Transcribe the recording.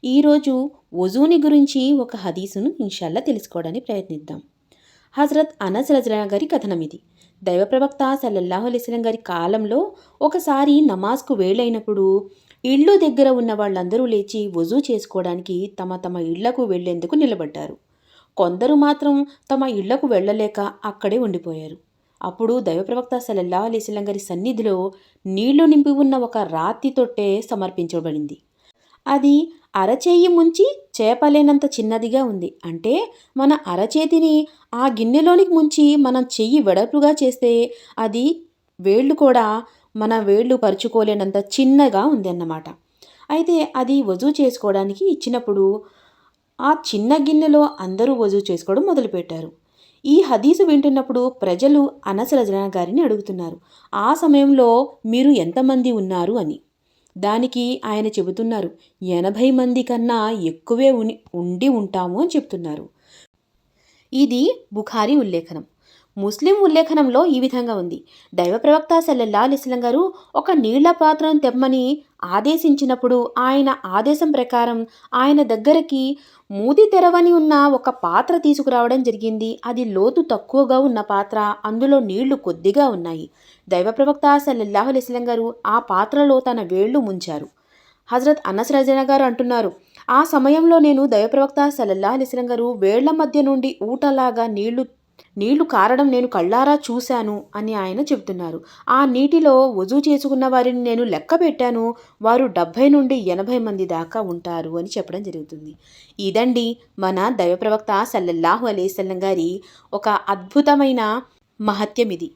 ఈరోజు వజూని గురించి ఒక హదీసును ఇన్షాల్లా తెలుసుకోవడానికి ప్రయత్నిద్దాం. హజరత్ అనస్ రజల్లాహు గారి కథనం ఇది. దైవ ప్రవక్త సల్లల్లాహు అలైహి వసల్లం గారి కాలంలో ఒకసారి నమాజ్కు వేళైనప్పుడు ఇళ్ళు దగ్గర ఉన్న వాళ్ళందరూ లేచి వజూ చేసుకోవడానికి తమ తమ ఇళ్లకు వెళ్లేందుకు నిలబడ్డారు. కొందరు మాత్రం తమ ఇళ్లకు వెళ్ళలేక అక్కడే ఉండిపోయారు. అప్పుడు దైవ ప్రవక్త సల్లల్లాహు అలైహి వసల్లం గారి సన్నిధిలో నీళ్లు నింపి ఉన్న ఒక రాతి తొట్టె సమర్పించబడింది. అది అరచేయి ముంచి చేపలేనంత చిన్నదిగా ఉంది. అంటే మన అరచేతిని ఆ గిన్నెలోనికి ముంచి మనం చెయ్యి వెడల్పుగా చేస్తే అది వేళ్ళు కూడా మన వేళ్ళు పరుచుకోలేనంత చిన్నగా ఉంది అన్నమాట. అయితే అది వజూ చేసుకోవడానికి ఇచ్చినప్పుడు ఆ చిన్న గిన్నెలో అందరూ వజూ చేసుకోవడం మొదలుపెట్టారు. ఈ హదీసు వింటున్నప్పుడు ప్రజలు అనస్ రజల్లాహు గారిని అడుగుతున్నారు, ఆ సమయంలో మీరు ఎంతమంది ఉన్నారు అని. దానికి ఆయన చెబుతున్నారు, 80 మంది కన్నా ఎక్కువే ఉండి ఉంటాము అని చెప్తున్నారు. ఇది బుఖారీ ఉల్లేఖనం. ముస్లిం ఉల్లేఖనంలో ఈ విధంగా ఉంది. దైవ ప్రవక్త సల్లల్లాహు అలైహి వసల్లం గారు ఒక నీళ్ల పాత్రను తెమ్మని ఆదేశించినప్పుడు ఆయన ఆదేశం ప్రకారం ఆయన దగ్గరికి మూతి తెరవని ఉన్న ఒక పాత్ర తీసుకురావడం జరిగింది. అది లోతు తక్కువగా ఉన్న పాత్ర, అందులో నీళ్లు కొద్దిగా ఉన్నాయి. దైవ ప్రవక్త సల్లల్లాహు అలైహి వసల్లం గారు ఆ పాత్రలో తన వేళ్లు ముంచారు. హజరత్ అనస్ రజల్లాహు గారు అంటున్నారు, ఆ సమయంలో నేను దైవ ప్రవక్త సల్లల్లాహు అలైహి వసల్లం గారు వేళ్ల మధ్య నుండి ఊటలాగా నీళ్లు కారడం నేను కళ్ళారా చూశాను అని ఆయన చెబుతున్నారు. ఆ నీటిలో వజూ చేసుకున్న వారిని నేను లెక్క పెట్టాను, వారు 70 నుండి 80 మంది దాకా ఉంటారు అని చెప్పడం జరుగుతుంది. ఇదండి మన దైవ ప్రవక్త సల్లల్లాహు అలైహి వసల్లం గారి ఒక అద్భుతమైన మహత్యం ఇది.